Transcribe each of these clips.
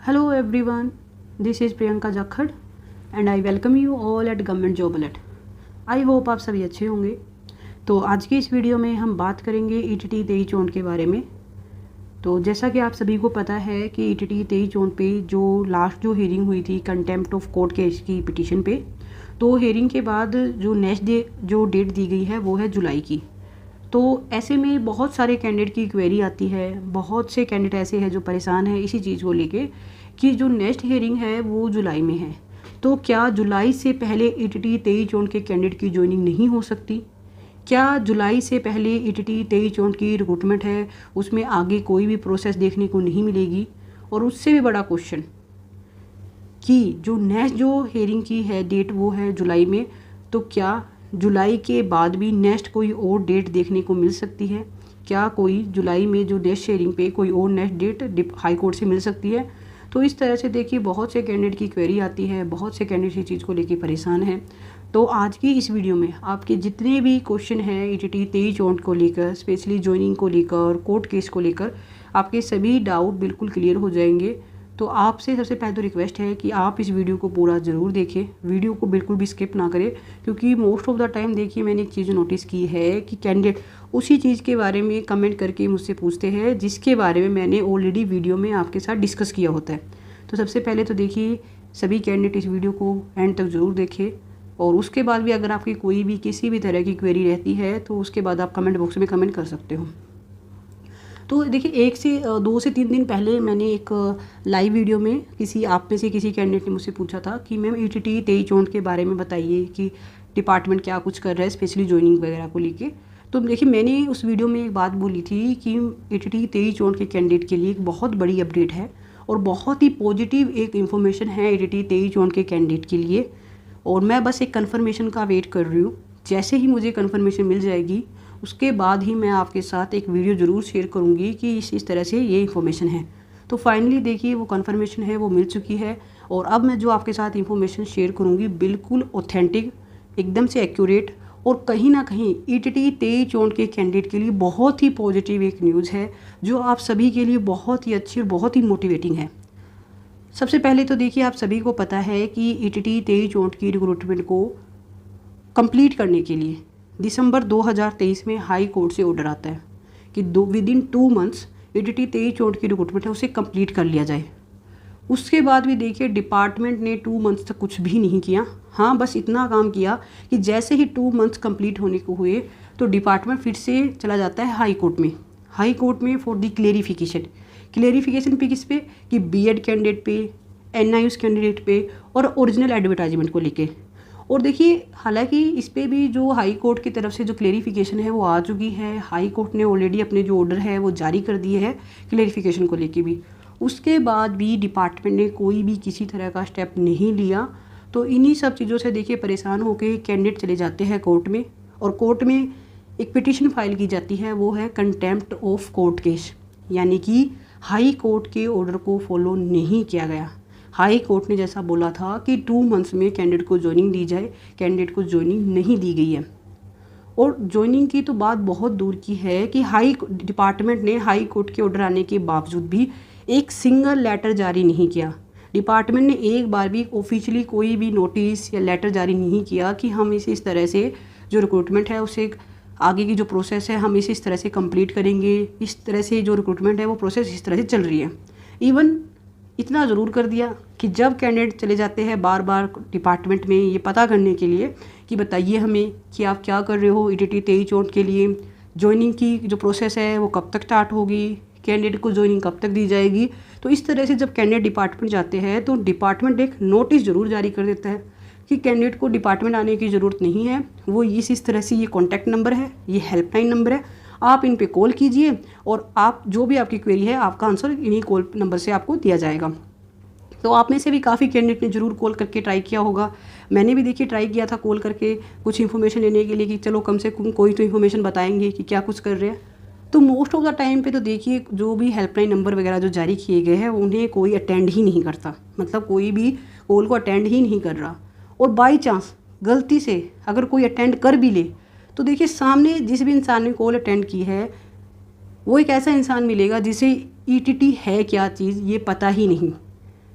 Hello everyone, this is Priyanka Jakhad and I welcome you all at Government Job Alert. I hope आप सभी अच्छे होंगे। तो आज की इस वीडियो में हम बात करेंगे ETT 23 के बारे में। तो जैसा कि आप सभी को पता है कि ETT 23 पे जो लास्ट हियरिंग हुई थी कंटेम्प्ट ऑफ कोर्ट केस की पिटीशन पे, तो हियरिंग के बाद जो नेक्स्ट डे जो डेट दी गई है वो है जुलाई की। तो ऐसे में बहुत सारे कैंडिडेट की क्वेरी आती है, बहुत से कैंडिडेट ऐसे हैं जो परेशान हैं इसी चीज़ को लेके कि जो नेक्स्ट हियरिंग है वो जुलाई में है, तो क्या जुलाई से पहले ETT 23 के कैंडिडेट की ज्वाइनिंग नहीं हो सकती? क्या जुलाई से पहले ETT 23 की रिक्रूटमेंट है उसमें आगे कोई भी प्रोसेस देखने को नहीं मिलेगी? और उससे भी बड़ा क्वेश्चन कि जो नेक्स्ट जो हियरिंग की है डेट वो है जुलाई में, तो क्या जुलाई के बाद भी नेक्स्ट कोई और डेट देखने को मिल सकती है? क्या कोई जुलाई में जो नेक्स्ट हियरिंग पे कोई और नेक्स्ट डेट हाई कोर्ट से मिल सकती है? तो इस तरह से देखिए बहुत से कैंडिडेट की क्वेरी आती है, बहुत से कैंडिडेट इस चीज़ को लेके परेशान हैं। तो आज की इस वीडियो में आपके जितने भी क्वेश्चन हैं ETT 23 को लेकर, स्पेशली ज्वाइनिंग को लेकर, कोर्ट केस को लेकर, आपके सभी डाउट बिल्कुल क्लियर हो जाएंगे। तो आपसे सबसे पहले तो रिक्वेस्ट है कि आप इस वीडियो को पूरा ज़रूर देखें, वीडियो को बिल्कुल भी स्किप ना करें, क्योंकि मोस्ट ऑफ द टाइम देखिए मैंने एक चीज़ नोटिस की है कि कैंडिडेट उसी चीज़ के बारे में कमेंट करके मुझसे पूछते हैं जिसके बारे में मैंने ऑलरेडी वीडियो में आपके साथ डिस्कस किया होता है। तो सबसे पहले तो देखिए सभी कैंडिडेट इस वीडियो को एंड तक ज़रूर देखें, और उसके बाद भी अगर आपकी कोई भी किसी भी तरह की क्वेरी रहती है तो उसके बाद आप कमेंट बॉक्स में कमेंट कर सकते हो। तो देखिए 2 से 3 दिन पहले मैंने एक लाइव वीडियो में आप में से किसी कैंडिडेट ने मुझसे पूछा था कि मैम ETT 23 के बारे में बताइए कि डिपार्टमेंट क्या कुछ कर रहा है स्पेशली ज्वाइनिंग वगैरह को लेके। तो देखिए मैंने उस वीडियो में एक बात बोली थी कि ETT 23 के कैंडिडेट के लिए एक बहुत बड़ी अपडेट है और बहुत ही पॉजिटिव एक इन्फॉर्मेशन है ETT 23 के कैंडिडेट के लिए, और मैं बस एक कन्फर्मेशन का वेट कर रही हूँ। जैसे ही मुझे कन्फर्मेशन मिल जाएगी उसके बाद ही मैं आपके साथ एक वीडियो ज़रूर शेयर करूँगी कि इस तरह से ये इन्फॉर्मेशन है। तो फाइनली देखिए वो कन्फर्मेशन है वो मिल चुकी है, और अब मैं जो आपके साथ इन्फॉर्मेशन शेयर करूँगी बिल्कुल ऑथेंटिक, एकदम से एक्यूरेट, और कहीं ना कहीं ETT 23 के कैंडिडेट के लिए बहुत ही पॉजिटिव एक न्यूज़ है जो आप सभी के लिए बहुत ही अच्छी और बहुत ही मोटिवेटिंग है। सबसे पहले तो देखिए आप सभी को पता है कि ETT 23 की रिक्रूटमेंट को कंप्लीट करने के लिए दिसंबर 2023 में हाई कोर्ट से ऑर्डर आता है कि विदिन 2 मंथ्स ETT 23 की रिक्रूटमेंट है उसे कंप्लीट कर लिया जाए। उसके बाद भी देखिए डिपार्टमेंट ने 2 मंथ्स तक कुछ भी नहीं किया। हाँ, बस इतना काम किया कि जैसे ही 2 मंथ्स कंप्लीट होने को हुए तो डिपार्टमेंट फिर से चला जाता है हाई कोर्ट में फॉर द क्लेरिफिकेशन पे किस पे कि BEd कैंडिडेट पे, NIOS कैंडिडेट पे और ओरिजिनल एडवर्टाइजमेंट को लेके। और देखिए हालांकि इस पे भी जो हाई कोर्ट की तरफ से जो क्लेरिफिकेशन है वो आ चुकी है, हाई कोर्ट ने ऑलरेडी अपने जो ऑर्डर है वो जारी कर दिए हैं क्लेरिफिकेशन को लेके भी। उसके बाद भी डिपार्टमेंट ने कोई भी किसी तरह का स्टेप नहीं लिया। तो इन्हीं सब चीज़ों से देखिए परेशान होकर कैंडिडेट चले जाते हैं कोर्ट में, और कोर्ट में एक पिटीशन फाइल की जाती है, वो है कंटेम्प्ट ऑफ कोर्ट केस, यानी कि हाई कोर्ट के ऑर्डर को फॉलो नहीं किया गया। हाई कोर्ट ने जैसा बोला था कि 2 मंथ्स में कैंडिडेट को ज्वाइनिंग दी जाए, कैंडिडेट को ज्वाइनिंग नहीं दी गई है। और ज्वाइनिंग की तो बात बहुत दूर की है कि डिपार्टमेंट ने हाई कोर्ट के ऑर्डर आने के बावजूद भी एक सिंगल लेटर जारी नहीं किया। डिपार्टमेंट ने एक बार भी ऑफिशियली कोई भी नोटिस या लेटर जारी नहीं किया कि हम इस तरह से जो रिक्रूटमेंट है उसे आगे की जो प्रोसेस है हम इस तरह से कंप्लीट करेंगे, इस तरह से जो रिक्रूटमेंट है वो प्रोसेस इस तरह से चल रही है। इवन इतना ज़रूर कर दिया कि जब कैंडिडेट चले जाते हैं बार बार डिपार्टमेंट में ये पता करने के लिए कि बताइए हमें कि आप क्या कर रहे हो ETT 23 के लिए, ज्वाइनिंग की जो प्रोसेस है वो कब तक स्टार्ट होगी, कैंडिडेट को ज्वाइनिंग कब तक दी जाएगी। तो इस तरह से जब कैंडिडेट डिपार्टमेंट जाते हैं तो डिपार्टमेंट एक नोटिस ज़रूर जारी कर देता है कि कैंडिडेट को डिपार्टमेंट आने की ज़रूरत नहीं है, वो इस तरह से ये कॉन्टैक्ट नंबर है, ये हेल्पलाइन नंबर है, आप इन पे कॉल कीजिए और आप जो भी आपकी क्वेरी है आपका आंसर इन्हीं कॉल नंबर से आपको दिया जाएगा। तो आप में से भी काफ़ी कैंडिडेट ने ज़रूर कॉल करके ट्राई किया होगा, मैंने भी देखिए ट्राई किया था कॉल करके कुछ इन्फॉर्मेशन लेने के लिए कि चलो कम से कम कोई तो इन्फॉर्मेशन बताएंगे कि क्या कुछ कर रहे हैं। तो मोस्ट ऑफ द टाइम पे तो देखिए जो भी हेल्पलाइन नंबर वगैरह जो जारी किए गए हैं उन्हें कोई अटेंड ही नहीं करता, मतलब कोई भी कॉल को अटेंड ही नहीं कर रहा। और बाई चांस गलती से अगर कोई अटेंड कर भी ले तो देखिए सामने जिस भी इंसान ने कॉल अटेंड की है वो एक ऐसा इंसान मिलेगा जिसे ETT है क्या चीज़ ये पता ही नहीं।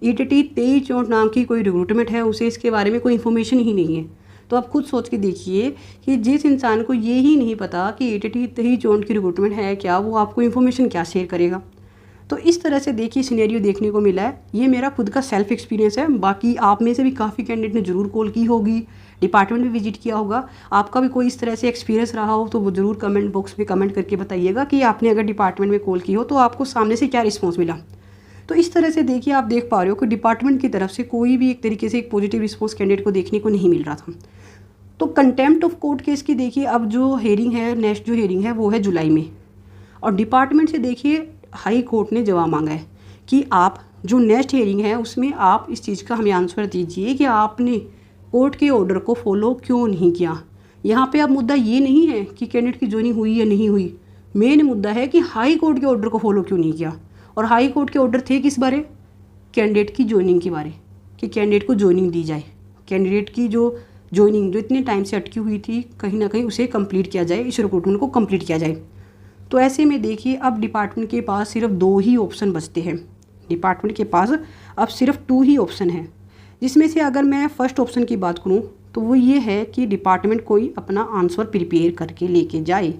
ETT 2364 नाम की कोई रिक्रूटमेंट है, उसे इसके बारे में कोई इन्फॉर्मेशन ही नहीं है। तो आप खुद सोच के देखिए कि जिस इंसान को ये ही नहीं पता कि ETT 2364 की रिक्रूटमेंट है क्या, वो आपको इन्फॉर्मेशन क्या शेयर करेगा। तो इस तरह से देखिए सिनेरियो देखने को मिला है। ये मेरा खुद का सेल्फ एक्सपीरियंस है, बाकी आप में से भी काफ़ी कैंडिडेट ने ज़रूर कॉल की होगी, डिपार्टमेंट में विजिट किया होगा। आपका भी कोई इस तरह से एक्सपीरियंस रहा हो तो वो ज़रूर कमेंट बॉक्स में कमेंट करके बताइएगा कि आपने अगर डिपार्टमेंट में कॉल की हो तो आपको सामने से क्या रिस्पॉन्स मिला। तो इस तरह से देखिए आप देख पा रहे हो कि डिपार्टमेंट की तरफ से कोई भी एक तरीके से एक पॉजिटिव रिस्पॉन्स कैंडिडेट को देखने को नहीं मिल रहा था। तो कंटेम्प्ट ऑफ कोर्ट केस की देखिए अब जो हेयरिंग है, नेक्स्ट जो हेयरिंग है वो है जुलाई में, और डिपार्टमेंट से देखिए हाई कोर्ट ने जवाब मांगा है कि आप जो नेक्स्ट हेयरिंग है उसमें आप इस चीज़ का हमें आंसर दीजिए कि आपने कोर्ट के ऑर्डर को फॉलो क्यों नहीं किया। यहाँ पे अब मुद्दा ये नहीं है कि कैंडिडेट की ज्वाइनिंग हुई या नहीं हुई, मेन मुद्दा है कि हाई कोर्ट के ऑर्डर को फॉलो क्यों नहीं किया। और हाई कोर्ट के ऑर्डर थे किस बारे? कैंडिडेट की ज्वाइनिंग के बारे, कि कैंडिडेट को ज्वाइनिंग दी जाए, कैंडिडेट की जो ज्वाइनिंग जो इतने टाइम से अटकी हुई थी कहीं ना कहीं उसे कंप्लीट किया जाए, इस रिक्रूटमेंट को कंप्लीट किया जाए। तो ऐसे में देखिए अब डिपार्टमेंट के पास सिर्फ 2 ही ऑप्शन बचते हैं। डिपार्टमेंट के पास अब सिर्फ 2 ही ऑप्शन हैं, जिसमें से अगर मैं फर्स्ट ऑप्शन की बात करूं तो वो ये है कि डिपार्टमेंट कोई अपना आंसर प्रिपेयर करके लेके जाए,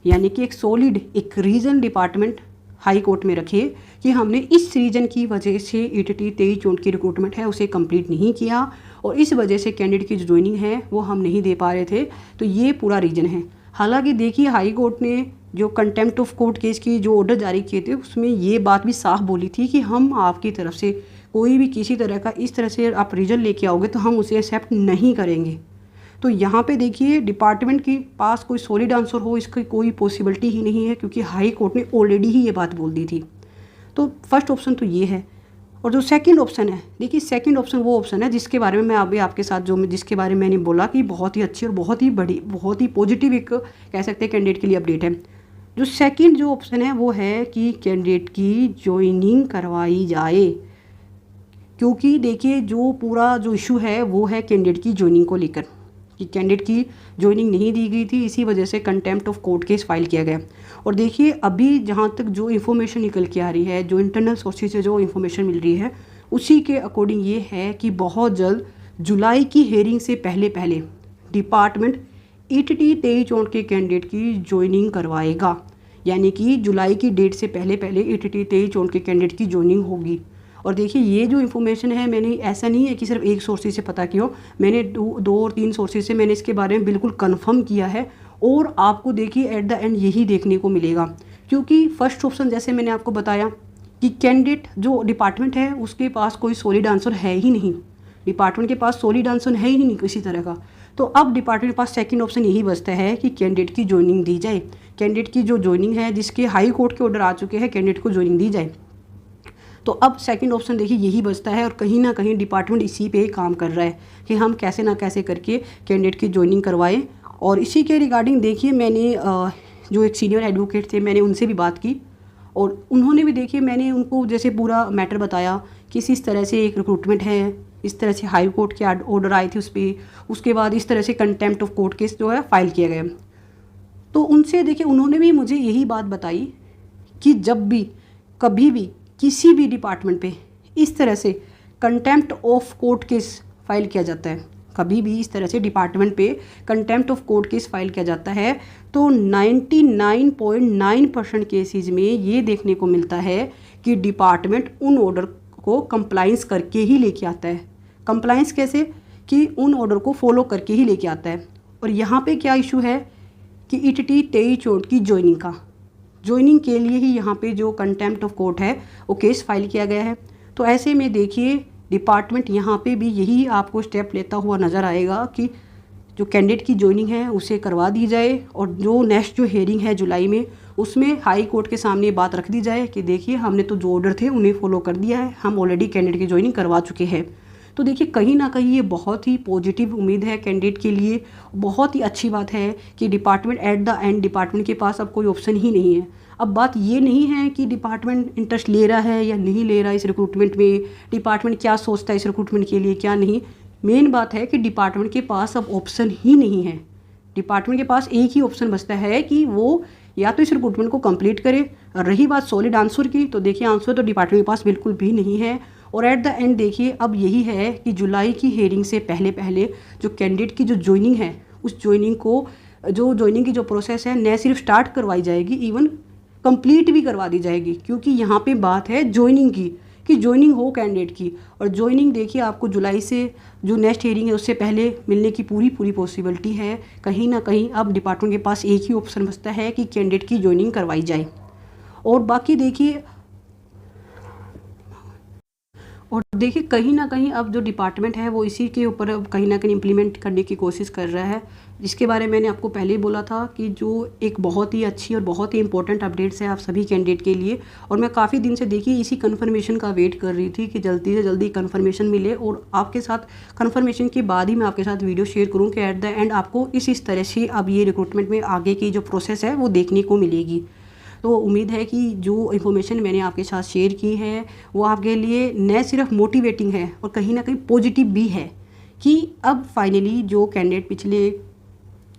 यानी कि एक सॉलिड एक रीज़न डिपार्टमेंट हाई कोर्ट में रखे कि हमने इस रीज़न की वजह से ETT 2364 की रिक्रूटमेंट है उसे कंप्लीट नहीं किया और इस वजह से कैंडिडेट की जो ज्वाइनिंग है वो हम नहीं दे पा रहे थे, तो ये पूरा रीज़न है। हालांकि देखिए हाई कोर्ट ने जो कंटेम्प्ट ऑफ कोर्ट केस की जो ऑर्डर जारी किए थे उसमें ये बात भी साफ बोली थी कि हम आपकी तरफ से कोई भी किसी तरह का इस तरह से आप रीज़न लेके आओगे तो हम उसे एक्सेप्ट नहीं करेंगे। तो यहाँ पे देखिए डिपार्टमेंट के पास कोई सॉलिड आंसर हो इसकी कोई पॉसिबिलिटी ही नहीं है, क्योंकि हाई कोर्ट ने ऑलरेडी ही ये बात बोल दी थी। तो फर्स्ट ऑप्शन तो ये है। और जो सेकंड ऑप्शन है, देखिए सेकंड ऑप्शन वो ऑप्शन है जिसके बारे में मैं अभी आपके साथ जिसके बारे में मैंने बोला कि बहुत ही अच्छी और बहुत ही बड़ी बहुत ही पॉजिटिव एक कह सकते हैं कैंडिडेट के लिए अपडेट है। जो सेकंड जो ऑप्शन है वो है कि कैंडिडेट की ज्वाइनिंग करवाई जाए, क्योंकि देखिए जो पूरा जो इशू है वो है कैंडिडेट की ज्वाइनिंग को लेकर कि कैंडिडेट की ज्वाइनिंग नहीं दी गई थी, इसी वजह से contempt of court case file किया गया। और देखिए अभी जहाँ तक जो इन्फॉर्मेशन निकल के आ रही है, जो इंटरनल सोर्सेज से जो इन्फॉर्मेशन मिल रही है उसी के अकॉर्डिंग ये है कि बहुत जल्द जुलाई की हेयरिंग से पहले पहले डिपार्टमेंट ETT 2364 के कैंडिडेट की ज्वाइनिंग करवाएगा, यानी कि जुलाई की डेट से पहले पहले ETT 2364 के कैंडिडेट की ज्वाइनिंग होगी। और देखिए ये जो इन्फॉर्मेशन है मैंने ऐसा नहीं है कि सिर्फ एक सोर्सेज से पता किया हो, मैंने 2 और 3 सोर्सेज से मैंने इसके बारे में बिल्कुल कंफर्म किया है। और आपको देखिए एट द एंड यही देखने को मिलेगा, क्योंकि फर्स्ट ऑप्शन जैसे मैंने आपको बताया कि कैंडिडेट जो डिपार्टमेंट है उसके पास कोई सॉलिड आंसर है ही नहीं, डिपार्टमेंट के पास सॉलिड आंसर है ही नहीं किसी तरह का। तो अब डिपार्टमेंट के पास सेकंड ऑप्शन यही बचता है कि कैंडिडेट की ज्वाइनिंग दी जाए, कैंडिडेट की जो ज्वाइनिंग है जिसके हाई कोर्ट के ऑर्डर आ चुके हैं कैंडिडेट को ज्वाइनिंग दी जाए। तो अब सेकंड ऑप्शन देखिए यही बचता है और कहीं ना कहीं डिपार्टमेंट इसी पे काम कर रहा है कि हम कैसे ना कैसे करके कैंडिडेट की ज्वाइनिंग करवाएं। और इसी के रिगार्डिंग देखिए मैंने जो एक सीनियर एडवोकेट थे मैंने उनसे भी बात की और उन्होंने भी देखिए मैंने उनको जैसे पूरा मैटर बताया कि इस तरह से एक रिक्रूटमेंट है, इस तरह से हाई कोर्ट के ऑर्डर आए थे उस पर, उसके बाद इस तरह से कंटेम्प्ट ऑफ कोर्ट केस जो है फाइल किया गया। तो उनसे देखिए उन्होंने भी मुझे यही बात बताई कि जब भी कभी भी किसी भी डिपार्टमेंट पे इस तरह से contempt of court case file किया जाता है, कभी भी इस तरह से डिपार्टमेंट पे contempt of court case file किया जाता है तो 99.9% केसेस में ये देखने को मिलता है कि डिपार्टमेंट उन ऑर्डर को कंप्लाइंस करके ही लेके आता है। कंप्लाइंस कैसे? कि उन ऑर्डर को फॉलो करके ही लेके आता है। और यहाँ पे क्या इशू है कि ETT 2364 की ज्वाइनिंग के लिए ही यहाँ पे जो कंटेम्प्ट ऑफ कोर्ट है वो केस फाइल किया गया है। तो ऐसे में देखिए डिपार्टमेंट यहाँ पे भी यही आपको स्टेप लेता हुआ नज़र आएगा कि जो कैंडिडेट की ज्वाइनिंग है उसे करवा दी जाए और जो नेक्स्ट जो हेयरिंग है जुलाई में उसमें हाई कोर्ट के सामने बात रख दी जाए कि देखिए हमने तो जो ऑर्डर थे उन्हें फॉलो कर दिया है, हम ऑलरेडी कैंडिडेट की ज्वाइनिंग करवा चुके हैं। तो देखिए कहीं ना कहीं ये बहुत ही पॉजिटिव उम्मीद है कैंडिडेट के लिए, बहुत ही अच्छी बात है कि department at the end department के पास अब कोई ऑप्शन ही नहीं है। अब बात ये नहीं है कि डिपार्टमेंट इंटरेस्ट ले रहा है या नहीं ले रहा है इस रिक्रूटमेंट में, डिपार्टमेंट क्या सोचता है इस रिक्रूटमेंट के लिए क्या नहीं। मेन बात है कि डिपार्टमेंट के पास अब ऑप्शन ही नहीं है। डिपार्टमेंट के पास एक ही ऑप्शन बचता है कि वो या तो इस रिक्रूटमेंट को कंप्लीट करे। रही बात सॉलिड आंसर की, तो देखिए आंसर तो डिपार्टमेंट के पास बिल्कुल भी नहीं है और एट द एंड देखिए अब यही है कि जुलाई की हेयरिंग से पहले पहले जो कैंडिडेट की जो ज्वाइनिंग है, उस ज्वाइनिंग को जो ज्वाइनिंग की जो प्रोसेस है न सिर्फ स्टार्ट करवाई जाएगी, इवन कंप्लीट भी करवा दी जाएगी, क्योंकि यहाँ पे बात है ज्वाइनिंग की कि ज्वाइनिंग हो कैंडिडेट की। और ज्वाइनिंग देखिए आपको जुलाई से जो नेक्स्ट हियरिंग है उससे पहले मिलने की पूरी पॉसिबिलिटी है। कहीं ना कहीं अब डिपार्टमेंट के पास एक ही ऑप्शन बचता है कि कैंडिडेट की ज्वाइनिंग करवाई जाए। और बाकी देखिए कहीं ना कहीं अब जो डिपार्टमेंट है वो इसी के ऊपर अब कहीं ना कहीं इम्प्लीमेंट करने की कोशिश कर रहा है, जिसके बारे में मैंने आपको पहले ही बोला था कि जो एक बहुत ही अच्छी और बहुत ही इंपॉर्टेंट अपडेट्स है आप सभी कैंडिडेट के लिए। और मैं काफ़ी दिन से देखिए इसी कन्फर्मेशन का वेट कर रही थी कि जल्दी से जल्दी कन्फर्मेशन मिले और आपके साथ कन्फर्मेशन के बाद ही मैं आपके साथ वीडियो शेयर करूँ कि एट द एंड आपको इस तरह से अब ये रिक्रूटमेंट में आगे की जो प्रोसेस है वो देखने को मिलेगी। तो उम्मीद है कि जो इन्फॉर्मेशन मैंने आपके साथ शेयर की है वो आपके लिए न सिर्फ मोटिवेटिंग है और कहीं ना कहीं पॉजिटिव भी है कि अब फाइनली जो कैंडिडेट पिछले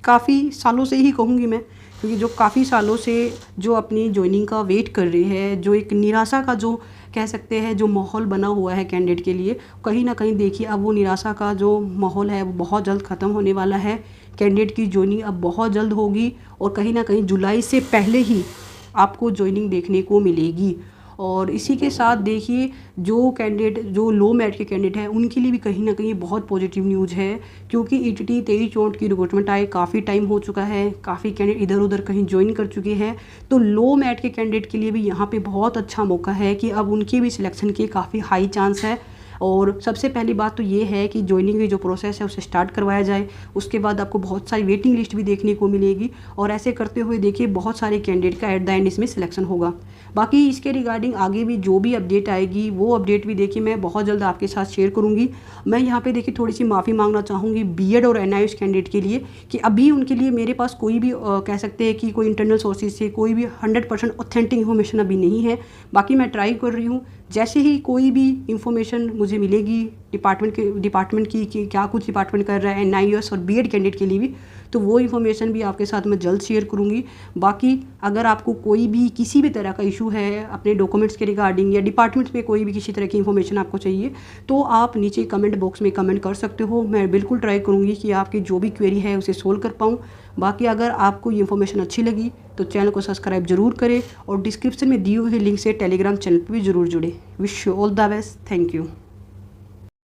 काफ़ी सालों से ही कहूँगी मैं, क्योंकि जो काफ़ी सालों से जो अपनी ज्वाइनिंग का वेट कर रही है, जो एक निराशा का जो कह सकते हैं जो माहौल बना हुआ है कैंडिडेट के लिए, कहीं ना कहीं देखिए अब वो निराशा का जो माहौल है वो बहुत जल्द ख़त्म होने वाला है। कैंडिडेट की ज्वाइनिंग अब बहुत जल्द होगी और कहीं ना कहीं जुलाई से पहले ही आपको ज्वाइनिंग देखने को मिलेगी। और इसी के साथ देखिए जो कैंडिडेट जो लो मेरिट के कैंडिडेट हैं उनके लिए भी कहीं ना कहीं बहुत पॉजिटिव न्यूज़ है, क्योंकि ईटीटी 23-24 की रिक्रूटमेंट आए काफ़ी टाइम हो चुका है, काफ़ी कैंडिडेट इधर उधर कहीं ज्वाइन कर चुके हैं। तो लो मेरिट के कैंडिडेट के लिए भी यहाँ पे बहुत अच्छा मौका है कि अब उनके भी सिलेक्शन के काफ़ी हाई चांस है। और सबसे पहली बात तो ये है कि ज्वाइनिंग की जो प्रोसेस है उसे स्टार्ट करवाया जाए, उसके बाद आपको बहुत सारी वेटिंग लिस्ट भी देखने को मिलेगी और ऐसे करते हुए देखिए बहुत सारे कैंडिडेट का एट द एंड इसमें सिलेक्शन होगा। बाकी इसके रिगार्डिंग आगे भी जो भी अपडेट आएगी वो अपडेट भी देखिए मैं बहुत जल्द आपके साथ शेयर करूँगी। मैं यहाँ पे देखिए थोड़ी सी माफ़ी मांगना चाहूँगी बीएड और एनआईएस कैंडिडेट के लिए कि अभी उनके लिए मेरे पास कोई भी कह सकते हैं कि कोई इंटरनल सोर्सेज से कोई भी 100% ऑथेंटिक इन्फॉर्मेशन अभी नहीं है। बाकी मैं ट्राई कर रही हूँ, जैसे ही कोई भी इंफॉर्मेशन मुझे मिलेगी डिपार्टमेंट की कि क्या कुछ डिपार्टमेंट कर रहा है एनआईएस और बीएड कैंडिडेट के लिए भी, तो वो इन्फॉर्मेशन भी आपके साथ मैं जल्द शेयर करूँगी। बाकी अगर आपको कोई भी किसी भी तरह का इशू है अपने डॉक्यूमेंट्स के रिगार्डिंग या डिपार्टमेंट में कोई भी किसी तरह की इन्फॉर्मेशन आपको चाहिए तो आप नीचे कमेंट बॉक्स में कमेंट कर सकते हो। मैं बिल्कुल ट्राई करूँगी कि आपकी जो भी क्वेरी है उसे सोल्व कर पाऊँ। बाकी अगर आपको ये इन्फॉर्मेशन अच्छी लगी तो चैनल को सब्सक्राइब जरूर करें और डिस्क्रिप्शन में दिए हुए लिंक से टेलीग्राम चैनल पर भी जरूर जुड़े। Wish you all the best, thank you.